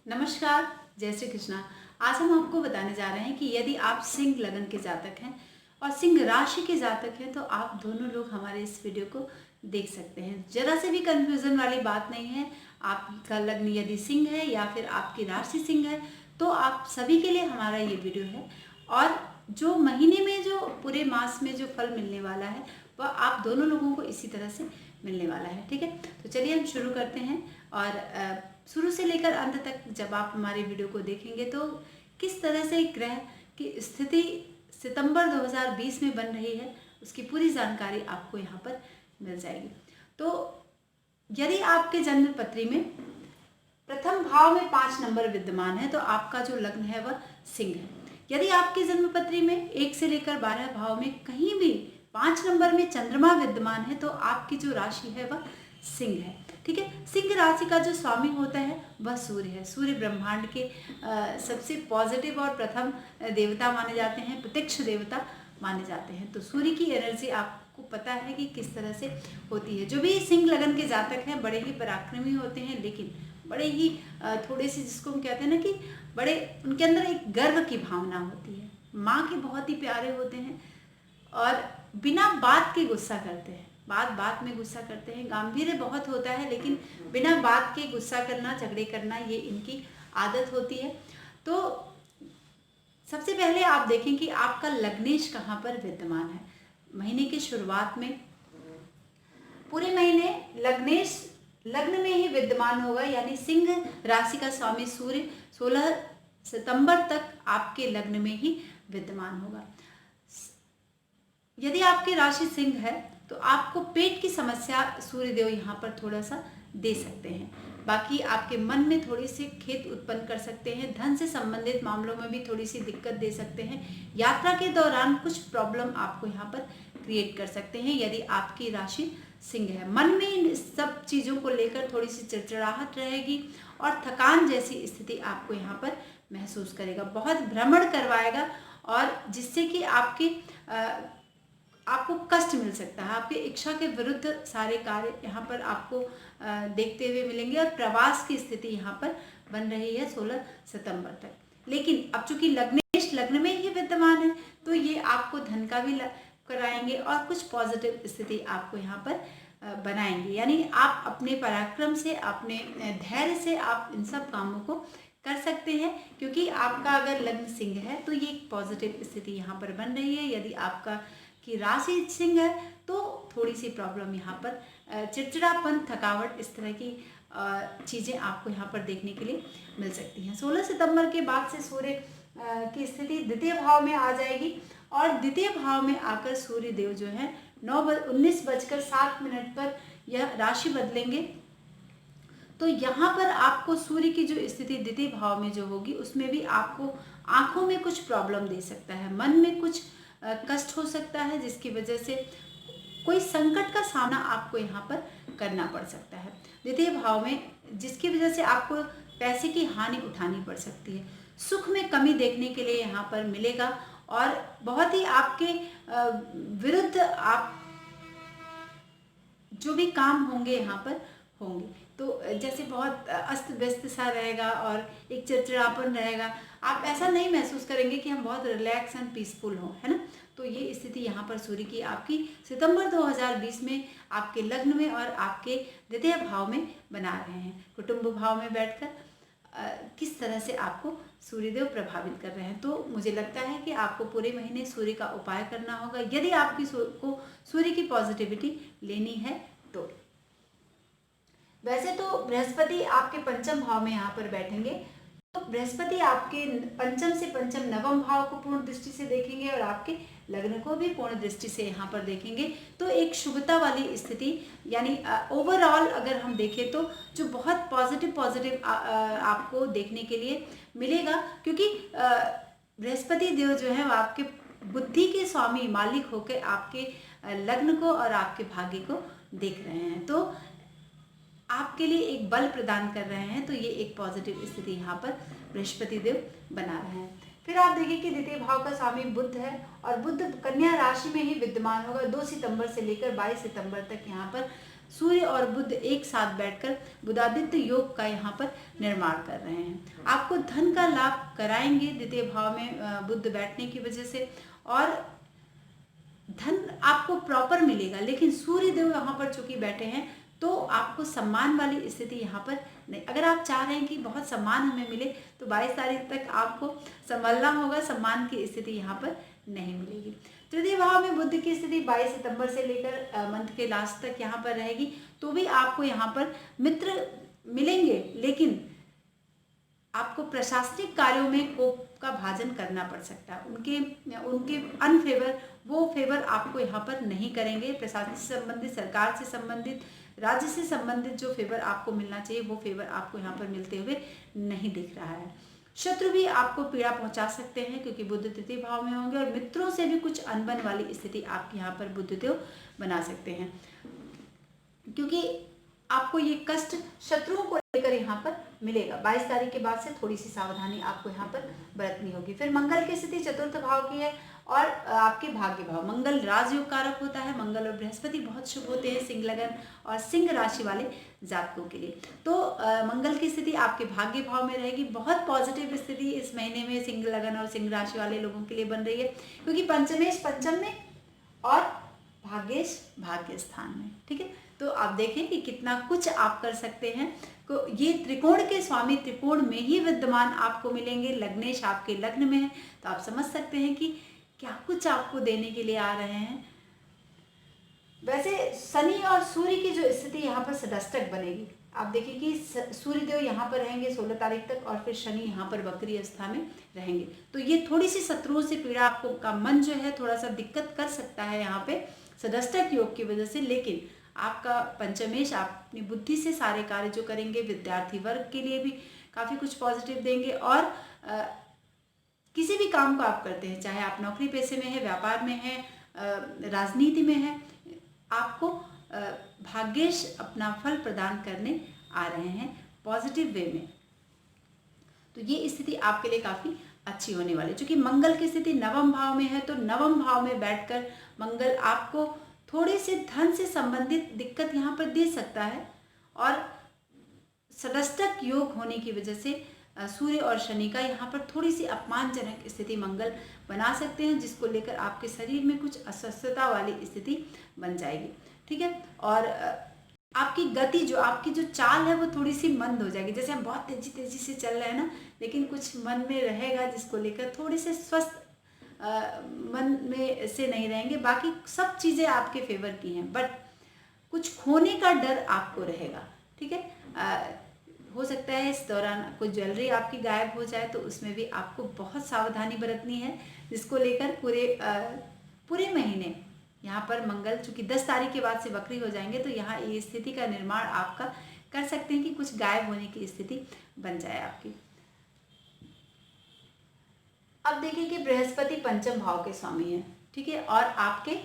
नमस्कार, जय श्री कृष्णा। आज हम आपको बताने जा रहे हैं कि यदि आप सिंह लगन के जातक हैं और सिंह राशि के जातक हैं तो आप दोनों लोग हमारे इस वीडियो को देख सकते हैं। जरा से भी कंफ्यूजन वाली बात नहीं है। आपका लग्न यदि सिंह है या फिर आपकी राशि सिंह है तो आप सभी के लिए हमारा ये वीडियो है। और जो महीने में जो पूरे मास में जो फल मिलने वाला है वह आप दोनों लोगों को इसी तरह से मिलने वाला है। ठीक है, तो चलिए हम शुरू करते हैं। और शुरू से लेकर अंत तक जब आप हमारे वीडियो को देखेंगे तो किस तरह से ग्रह की स्थिति सितंबर 2020 में बन रही है उसकी पूरी जानकारी आपको यहाँ पर मिल जाएगी। तो यदि आपके जन्म पत्री में प्रथम भाव में 5 नंबर विद्यमान है तो आपका जो लग्न है वह सिंह है। यदि आपकी जन्म पत्री में 1 से लेकर 12 भाव में कहीं भी 5 नंबर में चंद्रमा विद्यमान है तो आपकी जो राशि है वह सिंह है। ठीक है, सिंह राशि का जो स्वामी होता है वह सूर्य है। सूर्य ब्रह्मांड के सबसे पॉजिटिव और प्रथम देवता माने जाते हैं, प्रत्यक्ष देवता माने जाते हैं। तो सूर्य की एनर्जी आपको पता है कि किस तरह से होती है। जो भी सिंह लगन के जातक हैं बड़े ही पराक्रमी होते हैं, लेकिन बड़े ही थोड़े से जिसको हम कहते हैं ना कि बड़े उनके अंदर एक गर्व की भावना होती है। माँ के बहुत ही प्यारे होते हैं और बिना बात के गुस्सा करते हैं, बात बात में गुस्सा करते हैं। गांभीर्य बहुत होता है लेकिन बिना बात के गुस्सा करना, झगड़े करना, ये इनकी आदत होती है। तो सबसे पहले आप देखें कि आपका लग्नेश कहाँ पर विद्यमान है। महीने की शुरुआत में पूरे महीने लग्नेश लग्न में ही विद्यमान होगा, यानी सिंह राशि का स्वामी सूर्य 16 सितंबर तक आपके लग्न में ही विद्यमान होगा। यदि आपकी राशि सिंह है तो आपको पेट की समस्या सूर्यदेव यहाँ पर थोड़ा सा दे सकते हैं। बाकी आपके मन में थोड़ी सी खेद उत्पन्न कर सकते हैं। धन से संबंधित मामलों में भी थोड़ी सी दिक्कत दे सकते हैं। यात्रा के दौरान कुछ प्रॉब्लम आपको यहाँ पर क्रिएट कर सकते हैं यदि आपकी राशि सिंह है। मन में इन सब चीज़ों को लेकर थोड़ी सी चिड़चिड़ाहट रहेगी और थकान जैसी स्थिति आपको यहाँ पर महसूस करेगा। बहुत भ्रमण करवाएगा और जिससे कि आपको कष्ट मिल सकता है। आपकी इच्छा के विरुद्ध सारे कार्य यहाँ पर आपको देखते हुए मिलेंगे और प्रवास की स्थिति यहाँ पर बन रही है 16 सितंबर तक। लेकिन अब चूंकि लग्नेश लग्न में ही विद्यमान है तो ये आपको धन का भी कराएंगे और कुछ पॉजिटिव स्थिति आपको यहाँ पर बनाएंगे। यानी आप अपने पराक्रम से, अपने धैर्य से आप इन सब कामों को कर सकते हैं। क्योंकि आपका अगर लग्न सिंह है तो ये एक पॉजिटिव स्थिति यहाँ पर बन रही है। यदि आपका की राशि सिंह है तो थोड़ी सी प्रॉब्लम यहाँ पर चिड़चिड़ापन, थकावट, इस तरह की चीज़ें आपको यहाँ पर देखने के लिए मिल सकती हैं। 16 सितंबर के बाद से सूर्य की स्थिति द्वितीय भाव में आ जाएगी और द्वितीय भाव में आकर सूर्य देव जो है 19:07 पर यह राशि बदलेंगे। तो यहाँ पर आपको सूर्य की जो स्थिति द्वितीय भाव में जो होगी उसमें भी आपको आंखों में कुछ प्रॉब्लम दे सकता है, मन में कुछ कष्ट हो सकता है, जिसकी वजह से कोई संकट का सामना आपको यहाँ पर करना पड़ सकता है द्वितीय भाव में, जिसकी वजह से आपको पैसे की हानि उठानी पड़ सकती है। सुख में कमी देखने के लिए यहाँ पर मिलेगा और बहुत ही आपके विरुद्ध आप जो भी काम होंगे यहाँ पर होंगे। तो जैसे बहुत अस्त व्यस्त सा रहेगा और एक चिड़चिड़ापन रहेगा। आप ऐसा नहीं महसूस करेंगे कि हम बहुत रिलैक्स एंड पीसफुल हों, है ना। तो ये स्थिति यहाँ पर सूर्य की आपकी सितंबर 2020 में आपके लग्न में और आपके द्वितीय भाव में बना रहे हैं। कुटुंब भाव में बैठकर किस तरह से आपको सूर्यदेव प्रभावित कर रहे हैं। तो मुझे लगता है कि आपको पूरे महीने सूर्य का उपाय करना होगा यदि आपकी को सूर्य की पॉजिटिविटी लेनी है तो। वैसे तो बृहस्पति आपके पंचम भाव में यहाँ पर बैठेंगे, तो बृहस्पति आपके पंचम से पंचम नवम भाव को पूर्ण दृष्टि से देखेंगे और आपके लग्न को भी पूर्ण दृष्टि से यहाँ पर देखेंगे। तो एक शुभता वाली स्थिति, यानी ओवरऑल अगर हम देखें तो जो बहुत पॉजिटिव आपको देखने के लिए मिलेगा। क्योंकि बृहस्पति देव जो है वो आपके बुद्धि के स्वामी मालिक होकर आपके लग्न को और आपके भाग्य को देख रहे हैं, तो आपके लिए एक बल प्रदान कर रहे हैं। तो ये एक पॉजिटिव स्थिति यहाँ पर बृहस्पति देव बना रहे हैं। फिर आप देखिए कि द्वितीय भाव का स्वामी बुध है और बुध कन्या राशि में ही विद्यमान होगा 2 सितंबर से लेकर 22 सितंबर तक यहाँ पर सूर्य और बुध एक साथ बैठकर बुधादित्य योग का यहाँ पर निर्माण कर रहे हैं। आपको धन का लाभ कराएंगे द्वितीय भाव में बुध बैठने की वजह से, और धन आपको प्रॉपर मिलेगा। लेकिन सूर्य देव यहाँ पर चूंकि बैठे हैं तो आपको सम्मान वाली स्थिति यहाँ पर नहीं। अगर आप चाह रहे हैं कि बहुत सम्मान हमें मिले तो 22 तारीख तक आपको संभलना होगा, सम्मान की स्थिति यहाँ पर नहीं मिलेगी। तृतीय भाव में बुध की स्थिति 22 सितंबर से लेकर मंथ के लास्ट तक यहाँ पर रहेगी, तो भी आपको यहाँ पर मित्र मिलेंगे, लेकिन आपको प्रशासनिक कार्यों में कोप का भाजन करना पड़ सकता है। उनके अनफेवर, वो फेवर आपको यहाँ पर नहीं करेंगे। प्रशासन से संबंधित, सरकार से संबंधित, राज्य से संबंधित जो फेवर आपको मिलना चाहिए वो फेवर आपको यहाँ पर मिलते हुए नहीं दिख रहा है। शत्रु भी आपको पीड़ा पहुंचा सकते हैं क्योंकि बुध तृतीय भाव में होंगे, और मित्रों से भी कुछ अनबन वाली स्थिति आपके यहाँ पर बुधदेव बना सकते हैं, क्योंकि आपको ये कष्ट शत्रुओं को लेकर यहाँ पर मिलेगा। 22 तारीख के बाद से थोड़ी सी सावधानी आपको यहाँ पर बरतनी होगी। फिर मंगल की स्थिति चतुर्थ भाव की है और आपके भाग्य भाव, मंगल राजयोग कारक होता है। मंगल और बृहस्पति बहुत शुभ होते हैं सिंह लगन और सिंह राशि वाले जातकों के लिए। तो मंगल की स्थिति आपके भाग्य भाव में रहेगी। बहुत पॉजिटिव स्थिति इस महीने में सिंह लगन और सिंह राशि वाले लोगों के लिए बन रही है, क्योंकि पंचमेश पंचम में और भाग्येश भाग्य स्थान में। ठीक है, तो आप देखें कि कितना कुछ आप कर सकते हैं। तो ये त्रिकोण के स्वामी त्रिकोण में ही विद्यमान आपको मिलेंगे। लग्नेश आपके लग्न में है, तो आप समझ सकते हैं कि क्या कुछ आपको देने के लिए आ रहे हैं। वैसे शनि और सूर्य की जो स्थिति यहाँ पर सदष्टक बनेगी। आप देखिए कि सूर्य देव यहाँ पर रहेंगे 16 तारीख तक, और फिर शनि यहाँ पर वक्री अवस्था में रहेंगे। तो ये थोड़ी सी शत्रुओं से पीड़ा, आपको का मन जो है थोड़ा सा दिक्कत कर सकता है यहाँ पे सदष्टक योग की वजह से। लेकिन आपका पंचमेश, आप अपनी बुद्धि से सारे कार्य जो करेंगे, विद्यार्थी वर्ग के लिए भी काफ़ी कुछ पॉजिटिव देंगे। और किसी भी काम को आप करते हैं, चाहे आप नौकरी पेशे में है, व्यापार में है, राजनीति में है, आपको भाग्येश अपना फल प्रदान करने आ रहे हैं पॉजिटिव वे में। तो ये स्थिति आपके लिए काफ़ी अच्छी होने वाली है। चूँकि मंगल की स्थिति नवम भाव में है, तो नवम भाव में बैठकर मंगल आपको थोड़ी सी धन से संबंधित दिक्कत यहाँ पर दे सकता है, और सदष्टक योग होने की वजह से सूर्य और शनि का यहाँ पर थोड़ी सी अपमानजनक स्थिति मंगल बना सकते हैं, जिसको लेकर आपके शरीर में कुछ अस्वस्थता वाली स्थिति बन जाएगी। ठीक है, और आपकी गति जो, आपकी जो चाल है वो थोड़ी सी मंद हो जाएगी। जैसे हम बहुत तेजी से चल रहे हैं ना, लेकिन कुछ मन में रहेगा जिसको लेकर थोड़ी से स्वस्थ मन में से नहीं रहेंगे। बाकी सब चीज़ें आपके फेवर की हैं, बट कुछ खोने का डर आपको रहेगा। ठीक है, हो सकता है इस दौरान कोई ज्वेलरी आपकी गायब हो जाए, तो उसमें भी आपको बहुत सावधानी बरतनी है, जिसको लेकर पूरे महीने यहाँ पर मंगल चूँकि 10 तारीख के बाद से वक्री हो जाएंगे, तो यहाँ ये स्थिति का निर्माण आपका कर सकते हैं कि कुछ गायब होने की स्थिति बन जाए आपकी। अब देखिए कि बृहस्पति पंचम भाव के स्वामी है। ठीक है, और आपके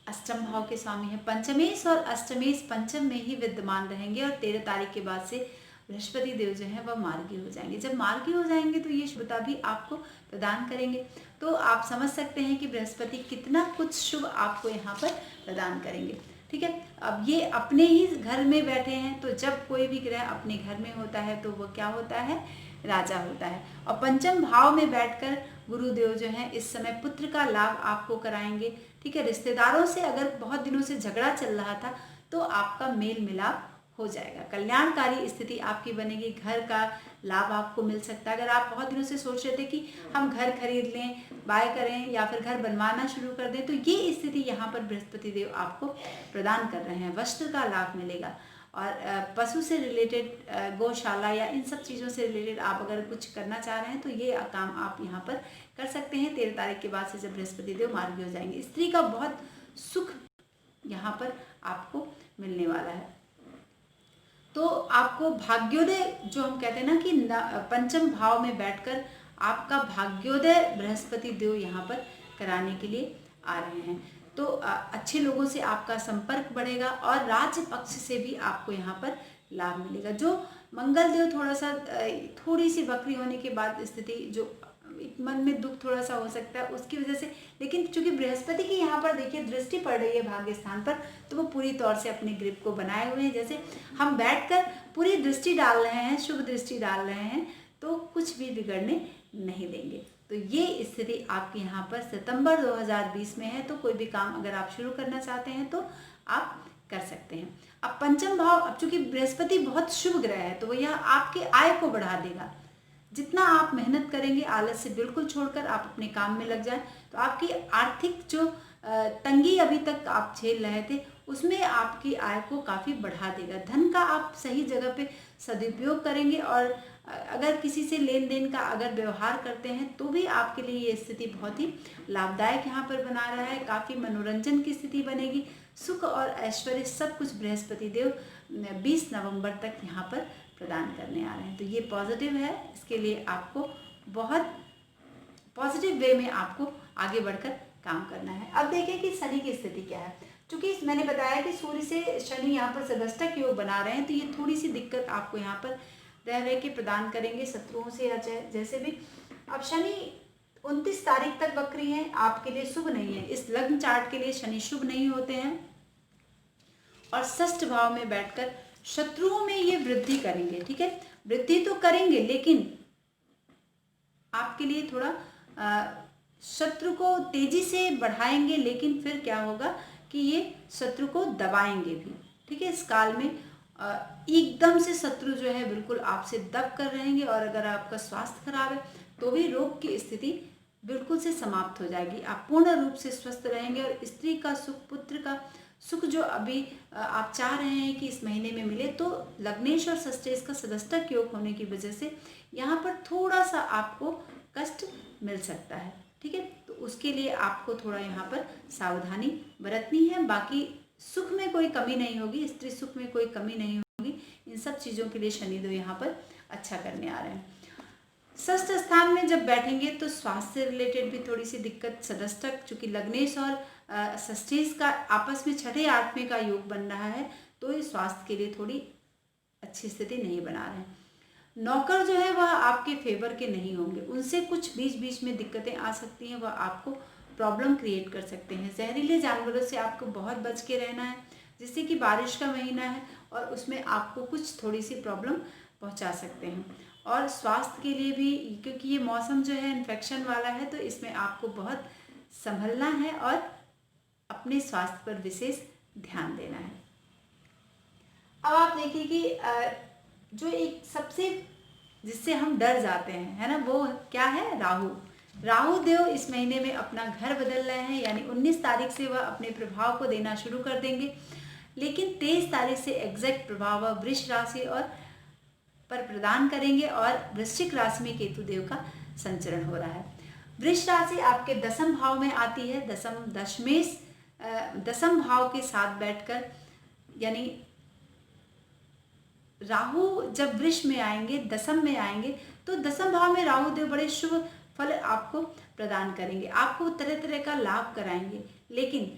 अष्टम भाव के स्वामी है। पंचमेश और अष्टमेश पंचम में ही विद्यमान रहेंगे, और 13 तारीख के बाद से बृहस्पति देव जो है वह मार्गी हो जाएंगे। जब मार्गी हो जाएंगे तो ये शुभता भी आपको प्रदान करेंगे। तो आप समझ सकते हैं कि बृहस्पति कितना कुछ शुभ आपको यहाँ पर प्रदान करेंगे। ठीक है, अब ये अपने ही घर में बैठे हैं, तो जब कोई भी ग्रह अपने घर में होता है तो वह क्या होता है, राजा होता है। और पंचम भाव में बैठकर गुरुदेव जो है इस समय पुत्र का लाभ आपको कराएंगे। ठीक है, रिश्तेदारों से अगर बहुत दिनों से झगड़ा चल रहा था तो आपका मेल मिलाप हो जाएगा। कल्याणकारी स्थिति आपकी बनेगी, घर का लाभ आपको मिल सकता है। अगर आप बहुत दिनों से सोच रहे थे कि हम घर खरीद लें, बाय करें, या फिर घर बनवाना शुरू कर दें, तो ये स्थिति यहाँ पर बृहस्पति देव आपको प्रदान कर रहे हैं। वस्त्र का लाभ मिलेगा, और पशु से रिलेटेड, गौशाला या इन सब चीज़ों से रिलेटेड आप अगर कुछ करना चाह रहे हैं तो ये काम आप यहाँ पर कर सकते हैं 13 तारीख के बाद से, जब बृहस्पति देव मार्गी हो जाएंगे। स्त्री का बहुत सुख यहाँ पर आपको मिलने वाला है। तो आपको भाग्योदय जो हम कहते हैं ना कि पंचम भाव में बैठकर आपका भाग्योदय बृहस्पति देव यहाँ पर कराने के लिए आ रहे हैं। तो अच्छे लोगों से आपका संपर्क बढ़ेगा, और राज्य पक्ष से भी आपको यहाँ पर लाभ मिलेगा। जो मंगल देव थोड़ी सी वक्री होने के बाद स्थिति जो एक मन में दुख थोड़ा सा हो सकता है उसकी वजह से, लेकिन चूंकि बृहस्पति की यहाँ पर देखिए दृष्टि पड़ रही है भाग्य स्थान पर, तो वो पूरी तौर से अपने ग्रिप को बनाए हुए हैं। जैसे हम बैठकर पूरी दृष्टि डाल रहे हैं, शुभ दृष्टि डाल रहे हैं, तो कुछ भी बिगड़ने नहीं देंगे। तो ये स्थिति आपकी यहाँ पर सितंबर 2020 में है। तो कोई भी काम अगर आप शुरू करना चाहते हैं तो आप कर सकते हैं। अब पंचम भाव, अब चूंकि बृहस्पति बहुत शुभ ग्रह है, तो वो यह आपके आय को बढ़ा देगा। जितना आप मेहनत करेंगे, आलस से बिल्कुल छोड़कर आप अपने काम में लग जाएं, तो आपकी आर्थिक जो तंगी अभी तक आप झेल रहे थे, उसमें आपकी आय को काफ़ी बढ़ा देगा। धन का आप सही जगह पे सदुपयोग करेंगे, और अगर किसी से लेन देन का अगर व्यवहार करते हैं तो भी आपके लिए ये स्थिति बहुत ही लाभदायक यहाँ पर बना रहा है। काफ़ी मनोरंजन की स्थिति बनेगी। सुख और ऐश्वर्य सब कुछ बृहस्पति देव 20 नवंबर तक यहाँ पर प्रदान करने आ रहे हैं। तो ये पॉजिटिव है, इसके लिए आपको बहुत पॉजिटिव वे में आपको आगे बढ़कर काम करना है। अब देखिए कि शनि की स्थिति क्या है। चूंकि मैंने बताया कि सूर्य से शनि यहाँ पर सदष्टक योग बना रहे हैं, तो ये थोड़ी सी दिक्कत आपको यहाँ पर रह के प्रदान करेंगे शत्रुओं से या जैसे भी। अब शनि 29 तारीख तक वक्री है, आपके लिए शुभ नहीं है। इस लग्न चार्ट के लिए शनि शुभ नहीं होते हैं, और षष्ठ भाव में बैठकर शत्रुओं में ये वृद्धि करेंगे। ठीक है, वृद्धि तो करेंगे, लेकिन आपके लिए थोड़ा शत्रु को तेजी से बढ़ाएंगे, लेकिन फिर क्या होगा कि ये शत्रु को दबाएंगे भी। ठीक है, इस काल में एकदम से शत्रु जो है बिल्कुल आपसे दब कर रहेंगे, और अगर आपका स्वास्थ्य खराब है तो भी रोग की स्थिति बिल्कुल से समाप्त हो जाएगी। आप पूर्ण रूप से स्वस्थ रहेंगे, और स्त्री का सुख, पुत्र का सुख जो अभी आप चाह रहे हैं कि इस महीने में मिले, तो लग्नेश और षष्ठेश का सदष्टक योग होने की वजह से यहाँ पर थोड़ा सा आपको कष्ट मिल सकता है। ठीक है, तो उसके लिए आपको थोड़ा यहाँ पर सावधानी बरतनी है। बाकी सुख में कोई कमी नहीं होगी, स्त्री सुख में कोई कमी नहीं होगी। इन सब चीज़ों के लिए शनिदेव यहाँ पर अच्छा करने आ रहे हैं। षष्ठ स्थान में जब बैठेंगे तो स्वास्थ्य से रिलेटेड भी थोड़ी सी दिक्कत, सदष्टक चूंकि लग्नेश और षष्ठेश का आपस में छठे आठवें का योग बन रहा है, तो ये स्वास्थ्य के लिए थोड़ी अच्छी स्थिति नहीं बना रहे हैं। नौकर जो है वह आपके फेवर के नहीं होंगे, उनसे कुछ बीच बीच में दिक्कतें आ सकती हैं, वह आपको प्रॉब्लम क्रिएट कर सकते हैं। जहरीले जानवरों से आपको बहुत बच के रहना है, जिससे कि बारिश का महीना है और उसमें आपको कुछ थोड़ी सी प्रॉब्लम पहुंचा सकते हैं। और स्वास्थ्य के लिए भी, क्योंकि ये मौसम जो है इन्फेक्शन वाला है, तो इसमें आपको बहुत संभलना है और अपने स्वास्थ्य पर विशेष ध्यान देना है। अब आप देखिए कि जो एक सबसे जिससे हम डर जाते हैं, है ना, वो क्या है? राहु देव इस महीने में अपना घर बदल रहे हैं, यानी 19 तारीख से वह अपने प्रभाव को देना शुरू कर देंगे, लेकिन 23 तारीख से एग्जैक्ट प्रभाव वह वृष राशि और पर प्रदान करेंगे, और वृश्चिक राशि में केतु देव का संचरण हो रहा है। वृष राशि आपके दसम भाव में आती है। दसम भाव के साथ बैठकर, यानी राहु जब वृष में आएंगे, दसम में आएंगे, तो दसम भाव में राहु देव बड़े शुभ फल आपको प्रदान करेंगे, आपको तरह तरह का लाभ कराएंगे, लेकिन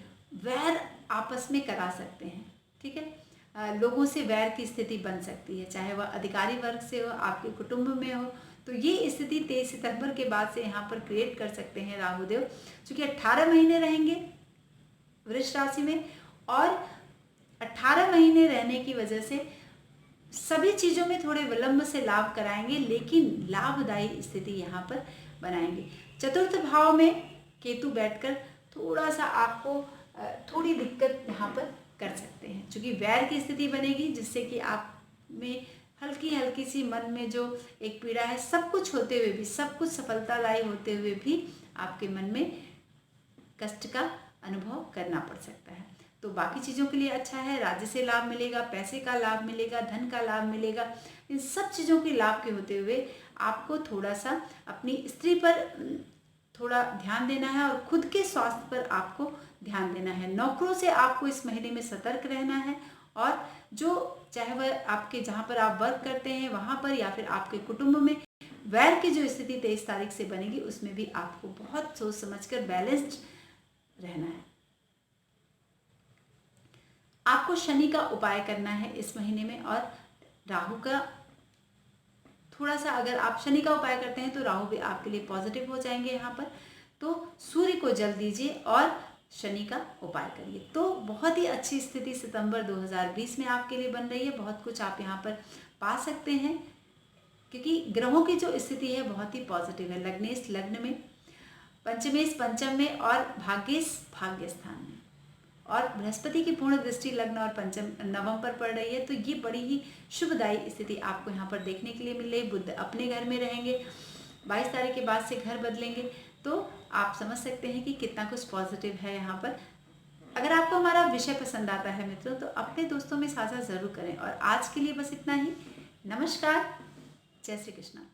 वैर आपस में करा सकते हैं। ठीक है, लोगों से वैर की स्थिति बन सकती है, चाहे वह अधिकारी वर्ग से हो, आपके कुटुंब में हो। तो ये स्थिति 23 सितंबर के बाद से यहाँ पर क्रिएट कर सकते हैं राहु देव, क्योंकि 18 महीने रहेंगे वृष राशि में, और 18 महीने रहने की वजह से सभी चीज़ों में थोड़े विलंब से लाभ कराएंगे, लेकिन लाभदायी स्थिति यहाँ पर बनाएंगे। चतुर्थ भाव में केतु बैठकर थोड़ा सा आपको थोड़ी दिक्कत यहाँ पर कर सकते हैं, क्योंकि वैर की स्थिति बनेगी, जिससे कि आप में हल्की हल्की सी मन में जो एक पीड़ा है, सब कुछ होते हुए भी, सब कुछ सफलतादायी होते हुए भी आपके मन में कष्ट का अनुभव करना पड़ सकता है। तो बाकी चीज़ों के लिए अच्छा है, राज्य से लाभ मिलेगा, पैसे का लाभ मिलेगा, धन का लाभ मिलेगा। इन सब चीज़ों के लाभ के होते हुए आपको थोड़ा सा अपनी स्त्री पर थोड़ा ध्यान देना है, और खुद के स्वास्थ्य पर आपको ध्यान देना है। नौकरों से आपको इस महीने में सतर्क रहना है, और जो चाहे वह आपके जहाँ पर आप वर्क करते हैं वहाँ पर, या फिर आपके कुटुंब में वैर की जो स्थिति 23 तारीख से बनेगी, उसमें भी आपको बहुत सोच समझकर बैलेंस्ड रहना है। आपको शनि का उपाय करना है इस महीने में, और राहु का थोड़ा सा अगर आप शनि का उपाय करते हैं तो राहु भी आपके लिए पॉजिटिव हो जाएंगे यहाँ पर। तो सूर्य को जल दीजिए और शनि का उपाय करिए। तो बहुत ही अच्छी स्थिति सितंबर 2020 में आपके लिए बन रही है। बहुत कुछ आप यहाँ पर पा सकते हैं क्योंकि ग्रहों की जो स्थिति है बहुत ही पॉजिटिव है। लग्नेश लग्न में, पंचमेश पंचम में और भाग्येश भाग्य स्थान में, और बृहस्पति की पूर्ण दृष्टि लग्न और पंचम नवम पर पड़ रही है। तो ये बड़ी ही शुभदायी स्थिति आपको यहाँ पर देखने के लिए मिल रही है। बुध अपने घर में रहेंगे, 22 तारीख के बाद से घर बदलेंगे। तो आप समझ सकते हैं कि कितना कुछ पॉजिटिव है यहाँ पर। अगर आपको हमारा विषय पसंद आता है मित्रों तो अपने दोस्तों में साझा ज़रूर करें। और आज के लिए बस इतना ही। नमस्कार, जय श्री कृष्णा।